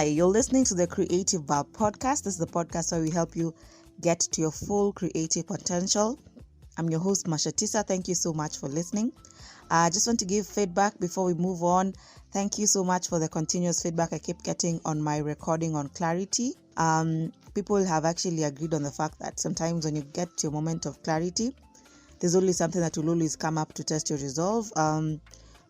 Hi, you're listening to the Creative Bar podcast. This is the podcast where we help you get to your full creative potential. I'm your host, Masha Tisa. Thank you so much for listening. I just want to give feedback before we move on. Thank you so much for the continuous feedback I keep getting on my recording on clarity. People have actually agreed on the fact that sometimes when you get to a moment of clarity, there's always something that will always come up to test your resolve.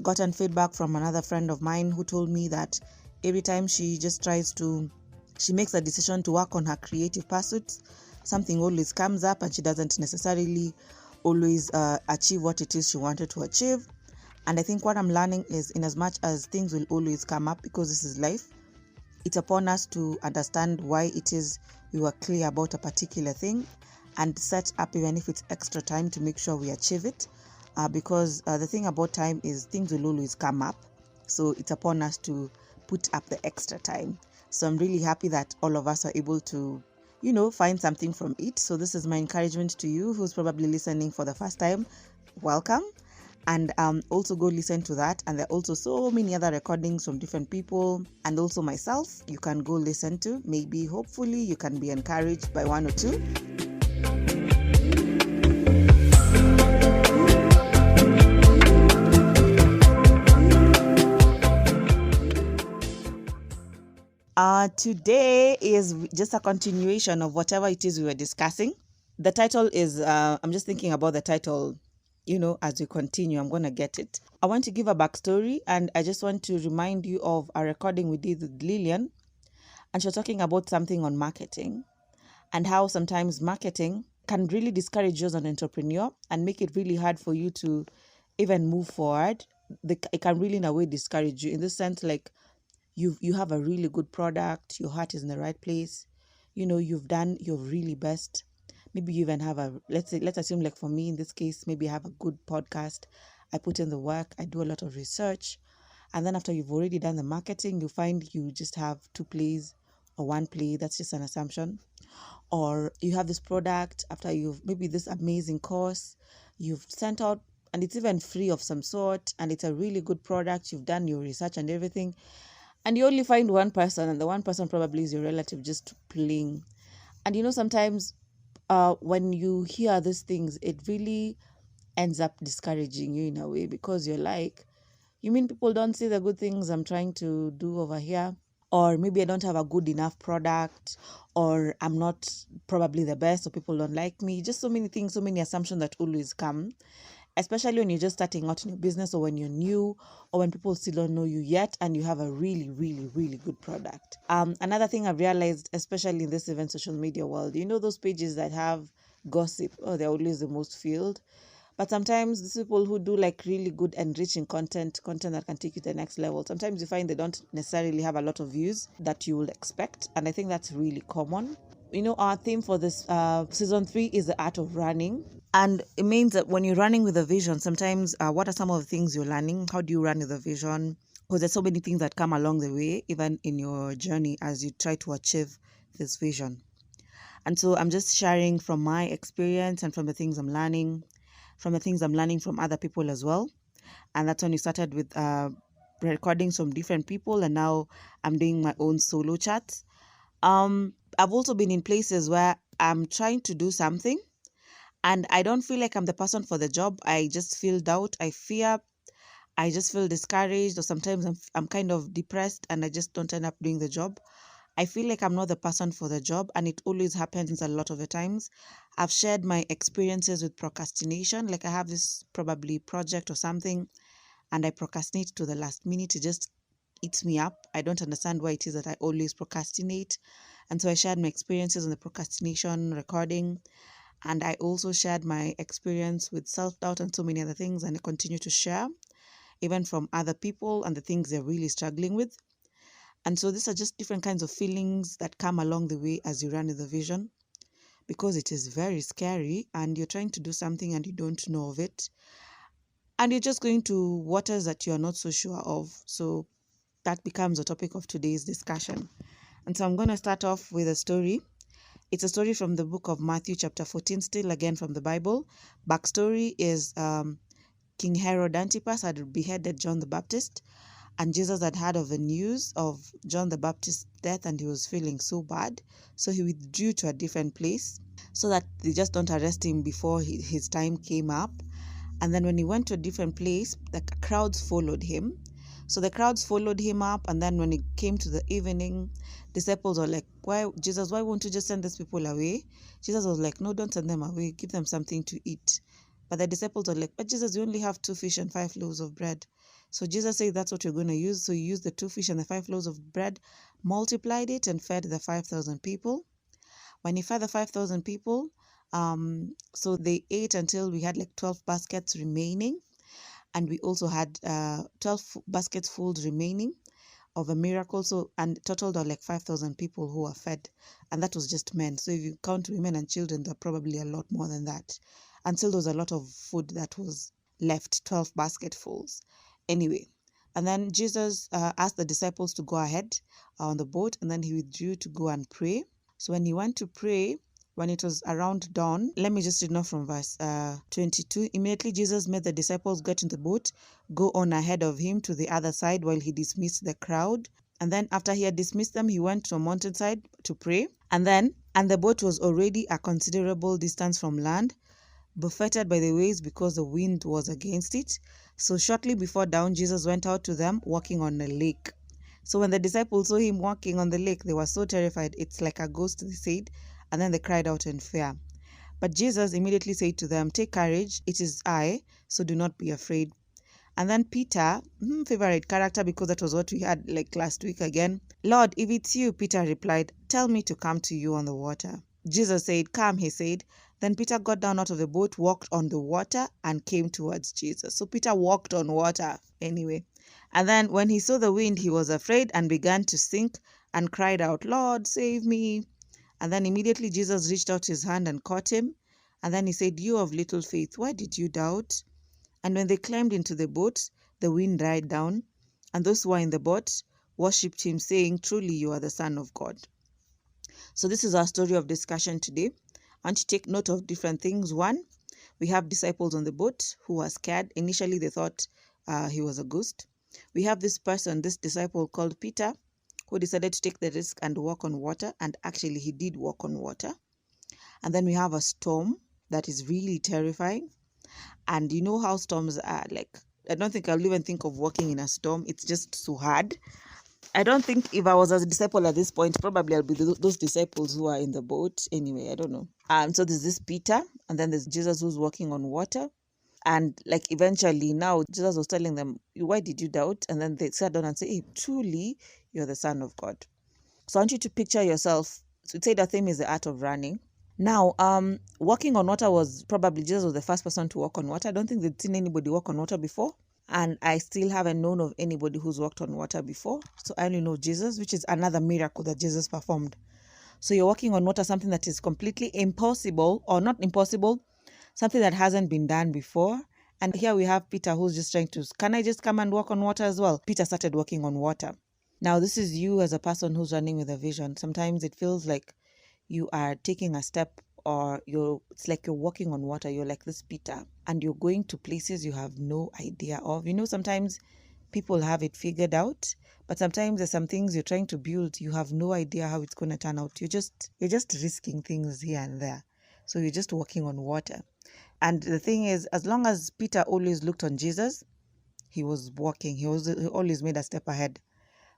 Gotten feedback from another friend of mine who told me that every time she makes a decision to work on her creative pursuits, something always comes up and she doesn't necessarily always achieve what it is she wanted to achieve. And I think what I'm learning is, in as much as things will always come up because this is life, it's upon us to understand why it is we were clear about a particular thing and set up, even if it's extra time, to make sure we achieve it. Because the thing about time is things will always come up. So it's upon us to put up the extra time. So I'm really happy that all of us are able to, find something from it. So this is my encouragement to you who's probably listening for the first time. Welcome. And also go listen to that. And there are also so many other recordings from different people and also myself you can go listen to. Maybe, hopefully, you can be encouraged by one or two. Today is just a continuation of whatever it is we were discussing. The title is, I'm just thinking about the title, as we continue, I'm going to get it. I want to give a backstory, and I just want to remind you of a recording we did with Lillian. And she was talking about something on marketing and how sometimes marketing can really discourage you as an entrepreneur and make it really hard for you to even move forward. It can really, in a way, discourage you in the sense like, you have a really good product, your heart is in the right place, you've done your really best. Maybe you even have let's assume, like for me in this case, maybe I have a good podcast. I put in the work, I do a lot of research, and then after you've already done the marketing, you find you just have 2 plays or 1 play. That's just an assumption. Or you have this product, after you've maybe this amazing course you've sent out, and it's even free of some sort, and it's a really good product, you've done your research and everything, and you only find one person, and the one person probably is your relative just playing. And sometimes when you hear these things, it really ends up discouraging you in a way, because you're like, you mean people don't see the good things I'm trying to do over here? Or maybe I don't have a good enough product, or I'm not probably the best, or people don't like me. Just so many things, so many assumptions that always come, especially when you're just starting out in your business, or when you're new, or when people still don't know you yet and you have a really, really, really good product. Another thing I've realized, especially in this even social media world, those pages that have gossip, they're always the most filled. But sometimes these people who do like really good enriching content that can take you to the next level, sometimes you find they don't necessarily have a lot of views that you will expect. And I think that's really common. Our theme for this season 3 is the art of running. And it means that when you're running with a vision, sometimes what are some of the things you're learning? How do you run with a vision? Because there's so many things that come along the way, even in your journey as you try to achieve this vision. And so I'm just sharing from my experience and from the things I'm learning, from other people as well. And that's when we started with recordings from different people, and now I'm doing my own solo chats. I've also been in places where I'm trying to do something and I don't feel like I'm the person for the job. I just feel doubt, I fear, I just feel discouraged, or sometimes I'm kind of depressed and I just don't end up doing the job. I feel like I'm not the person for the job, and it always happens a lot of the times. I've shared my experiences with procrastination. Like I have this probably project or something, and I procrastinate to the last minute. It just eats me up. I don't understand why it is that I always procrastinate. And so I shared my experiences on the procrastination recording. And I also shared my experience with self-doubt and so many other things. And I continue to share, even from other people and the things they're really struggling with. And so these are just different kinds of feelings that come along the way as you run with the vision, because it is very scary and you're trying to do something and you don't know of it. And you're just going to waters that you're not so sure of. So that becomes the topic of today's discussion. And so I'm going to start off with a story. It's a story from the book of Matthew chapter 14, still again from the Bible. Backstory is King Herod Antipas had beheaded John the Baptist. And Jesus had heard of the news of John the Baptist's death, and he was feeling so bad. So he withdrew to a different place so that they just don't arrest him before his time came up. And then when he went to a different place, the crowds followed him. So the crowds followed him up. And then when it came to the evening, disciples were like, "Why, Jesus, why won't you just send these people away?" Jesus was like, "No, don't send them away. Give them something to eat." But the disciples were like, "But Jesus, you only have 2 fish and 5 loaves of bread." So Jesus said, "That's what you're going to use." So he used the 2 fish and the 5 loaves of bread, multiplied it, and fed the 5,000 people. When he fed the 5,000 people, so they ate until we had like 12 baskets remaining. And we also had 12 baskets full remaining of a miracle. So, and totaled are like 5,000 people who were fed. And that was just men. So if you count women and children, there are probably a lot more than that. And still there was a lot of food that was left, 12 basketfuls. Anyway, and then Jesus asked the disciples to go ahead on the boat, and then he withdrew to go and pray. So when he went to pray, when it was around dawn, let me just read now from verse 22. Immediately Jesus made the disciples get in the boat, go on ahead of him to the other side while he dismissed the crowd. And then after he had dismissed them, he went to a mountainside to pray. And the boat was already a considerable distance from land, buffeted by the waves because the wind was against it. So shortly before dawn, Jesus went out to them walking on a lake. So when the disciples saw him walking on the lake, they were so terrified. "It's like a ghost," they said, and then they cried out in fear. But Jesus immediately said to them, "Take courage, it is I, so do not be afraid." And then Peter, favorite character because that was what we had like last week again. "Lord, if it's you," Peter replied, "tell me to come to you on the water." Jesus said, "Come," he said. Then Peter got down out of the boat, walked on the water, and came towards Jesus. So Peter walked on water anyway. And then when he saw the wind, he was afraid and began to sink and cried out, "Lord, save me." And then immediately Jesus reached out his hand and caught him. And then he said, "You of little faith, why did you doubt?" And when they climbed into the boat, the wind died down, and those who were in the boat worshipped him, saying, "Truly you are the Son of God." So this is our story of discussion today. I want to take note of different things. One, we have disciples on the boat who were scared. Initially, they thought he was a ghost. We have this disciple called Peter, who decided to take the risk and walk on water. And actually, he did walk on water. And then we have a storm that is really terrifying. And you know how storms are like. I don't think I'll even think of walking in a storm. It's just so hard. I don't think if I was a disciple at this point, probably I'll be those disciples who are in the boat. Anyway, I don't know. So there's this Peter, and then there's Jesus who's walking on water. And like eventually now, Jesus was telling them, "Why did you doubt?" And then they sat down and say, "Hey, truly, you're the Son of God." So I want you to picture yourself. So say the theme is the art of running. Now, walking on water was probably Jesus was the first person to walk on water. I don't think they'd seen anybody walk on water before. And I still haven't known of anybody who's walked on water before. So I only know Jesus, which is another miracle that Jesus performed. So you're walking on water, something that is completely impossible, or not impossible, something that hasn't been done before. And here we have Peter who's just trying to, "Can I just come and walk on water as well?" Peter started walking on water. Now, this is you as a person who's running with a vision. Sometimes it feels like you are taking a step, or it's like you're walking on water. You're like this Peter, and you're going to places you have no idea of. Sometimes people have it figured out, but sometimes there's some things you're trying to build, you have no idea how it's going to turn out. You're just risking things here and there. So you're just walking on water. And the thing is, as long as Peter always looked on Jesus, he was walking. He always made a step ahead.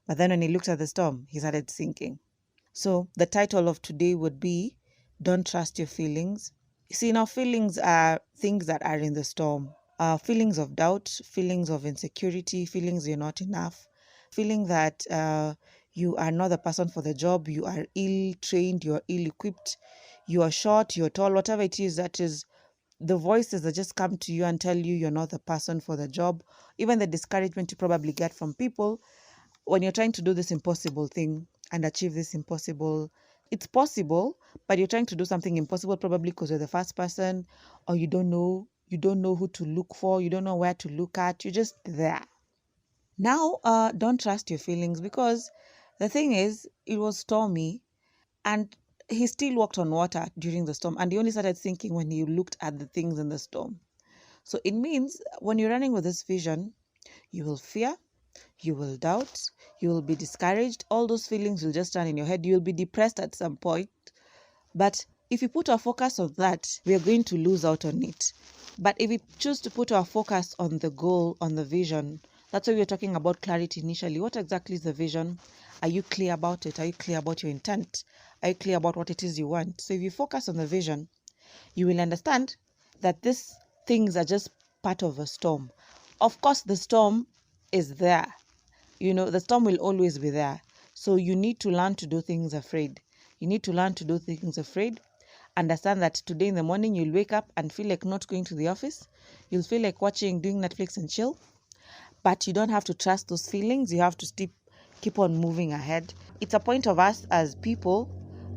But then when he looked at the storm, he started sinking. So the title of today would be, "Don't Trust Your Feelings." You see, now feelings are things that are in the storm. Feelings of doubt, feelings of insecurity, feelings you're not enough, feeling that you are not the person for the job, you are ill-trained, you're ill-equipped, you are short, you're tall, whatever it is, that is the voices that just come to you and tell you you're not the person for the job. Even the discouragement you probably get from people when you're trying to do this impossible thing and achieve this impossible. It's possible, but you're trying to do something impossible probably because you're the first person, or you don't know who to look for, you don't know where to look at, you're just there. Now, don't trust your feelings, because the thing is, it was stormy, and he still walked on water during the storm, and he only started thinking when he looked at the things in the storm. So it means when you're running with this vision, you will fear, You will doubt, you will be discouraged, all those feelings will just run in your head. You'll be depressed at some point. But if we put our focus on that, we are going to lose out on it. But if we choose to put our focus on the goal, on the vision, that's why we were talking about clarity initially. What exactly is the vision? Are you clear about it? Are you clear about your intent? Are you clear about what it is you want? So if you focus on the vision, you will understand that these things are just part of a storm. Of course, the storm is there. The storm will always be there. So you need to learn to do things afraid. You need to learn to do things afraid. Understand that today in the morning you'll wake up and feel like not going to the office. You'll feel like doing Netflix and chill. But you don't have to trust those feelings. You have to keep on moving ahead. It's a point of us as people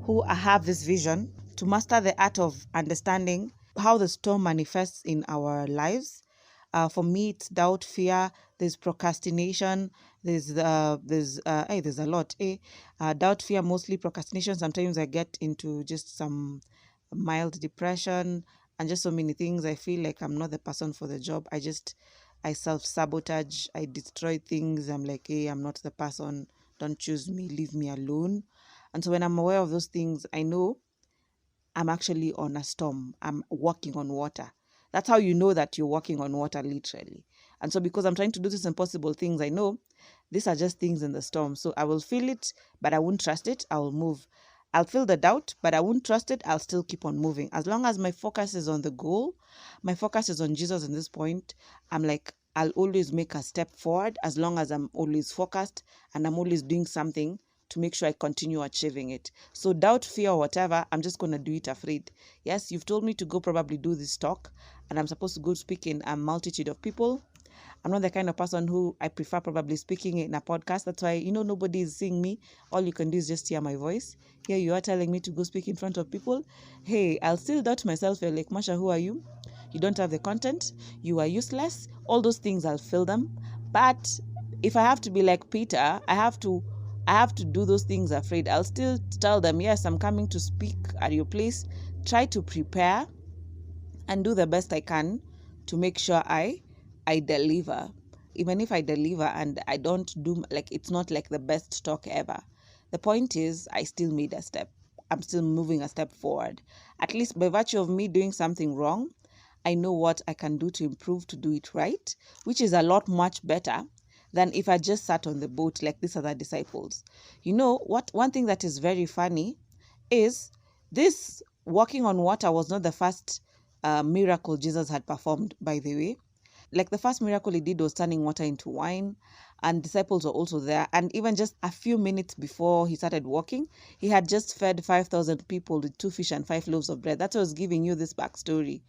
who have this vision to master the art of understanding how the storm manifests in our lives. For me, it's doubt, fear. There's procrastination. There's a lot. Doubt, fear, mostly procrastination. Sometimes I get into just some mild depression and just so many things. I feel like I'm not the person for the job. I self-sabotage. I destroy things. I'm like, hey, I'm not the person. Don't choose me. Leave me alone. And so when I'm aware of those things, I know I'm actually on a storm. I'm walking on water. That's how you know that you're walking on water, literally. And so because I'm trying to do these impossible things, I know these are just things in the storm. So I will feel it, but I won't trust it. I will move. I'll feel the doubt, but I won't trust it. I'll still keep on moving. As long as my focus is on the goal, my focus is on Jesus in this point, I'm like, I'll always make a step forward as long as I'm always focused and I'm always doing something to make sure I continue achieving it. So doubt, fear, or whatever, I'm just going to do it afraid. Yes, you've told me to go probably do this talk and I'm supposed to go speak in a multitude of people. I'm not the kind of person who I prefer probably speaking in a podcast. That's why, nobody is seeing me. All you can do is just hear my voice. Here you are telling me to go speak in front of people. Hey, I'll still doubt myself. You're like, Masha, who are you? You don't have the content. You are useless. All those things, I'll fill them. But if I have to be like Peter, I have to do those things afraid. I'll still tell them, yes, I'm coming to speak at your place. Try to prepare and do the best I can to make sure I deliver. Even if I deliver and I don't do, like, it's not like the best talk ever. The point is, I still made a step. I'm still moving a step forward. At least by virtue of me doing something wrong, I know what I can do to improve, to do it right, which is a lot much better than if I just sat on the boat like these other disciples. One thing that is very funny is this walking on water was not the first miracle Jesus had performed, by the way. Like the first miracle he did was turning water into wine, and disciples were also there. And even just a few minutes before he started walking, he had just fed 5,000 people with 2 fish and 5 loaves of bread. That's why I was giving you this backstory.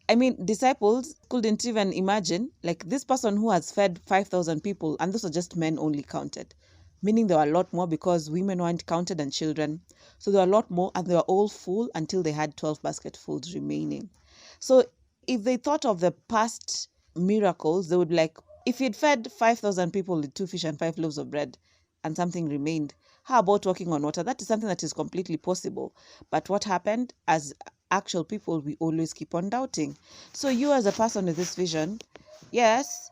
I mean, disciples couldn't even imagine, like, this person who has fed 5,000 people, and those are just men only counted, meaning there were a lot more because women weren't counted and children. So there were a lot more, and they were all full until they had 12 basketfuls remaining. So if they thought of the past miracles, they would be like, if you'd fed 5,000 people with 2 fish and 5 loaves of bread and something remained, how about walking on water? That is something that is completely possible. But what happened? As actual people, we always keep on doubting. So you as a person with this vision, yes,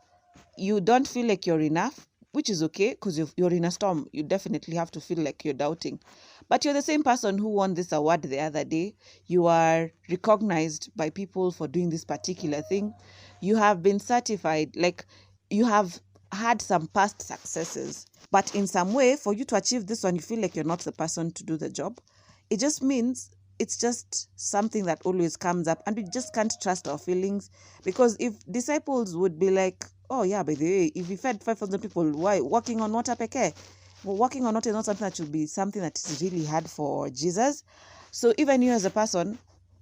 you don't feel like you're enough, which is okay because you're in a storm. You definitely have to feel like you're doubting. But you're the same person who won this award the other day. You are recognized by people for doing this particular thing. You have been certified, like you have had some past successes. But in some way, for you to achieve this one, you feel like you're not the person to do the job. It just means it's just something that always comes up, and we just can't trust our feelings. Because if disciples would be like, oh yeah, by the way, if we fed 5,000 people, why walking on water peke? Well, walking on water is not something that should be something that is really hard for Jesus. So even you as a person,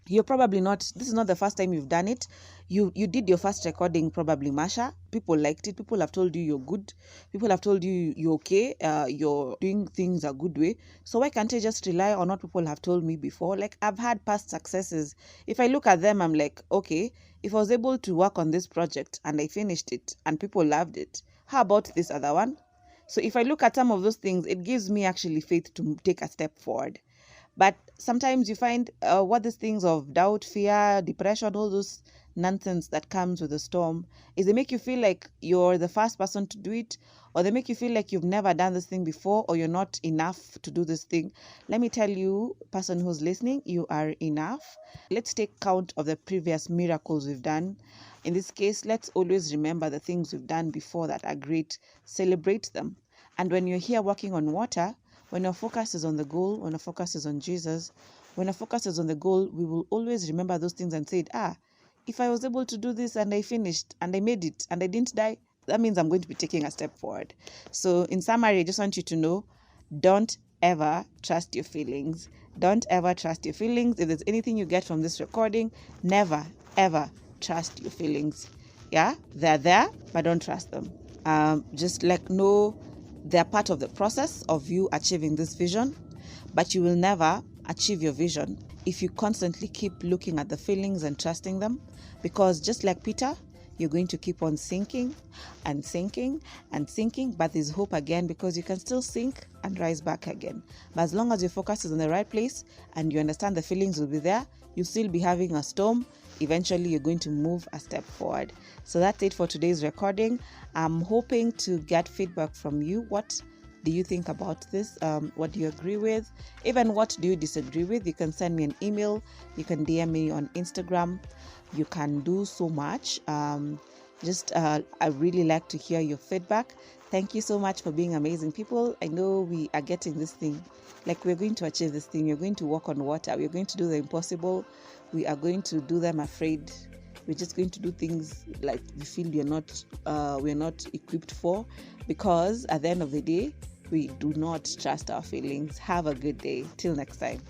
you're probably not, this is not the first time you've done it. You did your first recording, probably, Masha. People liked it. People have told you you're good. People have told you you're okay. You're doing things a good way. So why can't I just rely on what people have told me before? Like, I've had past successes. If I look at them, I'm like, okay, if I was able to work on this project and I finished it and people loved it, how about this other one? So if I look at some of those things, it gives me actually faith to take a step forward. But sometimes you find what these things of doubt, fear, depression, all those nonsense that comes with a storm is they make you feel like you're the first person to do it, or they make you feel like you've never done this thing before, or you're not enough to do this thing. Let me tell you, person who's listening, you are enough. Let's take count of the previous miracles we've done. In this case, let's always remember the things we've done before that are great. Celebrate them. And when you're here working on water, when your focus is on the goal, when your focus is on Jesus, when our focus is on the goal, we will always remember those things and say, if I was able to do this and I finished and I made it and I didn't die, that means I'm going to be taking a step forward. So in summary, I just want you to know, don't ever trust your feelings. Don't ever trust your feelings. If there's anything you get from this recording, never, ever trust your feelings. Yeah, they're there, but don't trust them. Just know they're part of the process of you achieving this vision, but you will never achieve your vision if you constantly keep looking at the feelings and trusting them, because just like Peter, you're going to keep on sinking and sinking and sinking, but there's hope again, because you can still sink and rise back again. But as long as your focus is in the right place and you understand the feelings will be there, you'll still be having a storm. Eventually you're going to move a step forward. So that's it for today's recording. I'm hoping to get feedback from you. What do you think about this? What do you agree with? Even what do you disagree with? You can send me an email. You can DM me on Instagram. You can do so much. I really like to hear your feedback. Thank you so much for being amazing people. I know we are getting this thing. Like, we're going to achieve this thing. We're going to walk on water. We're going to do the impossible. We are going to do them afraid. We're just going to do things like we feel we're not equipped for, because at the end of the day, we do not trust our feelings. Have a good day. Till next time.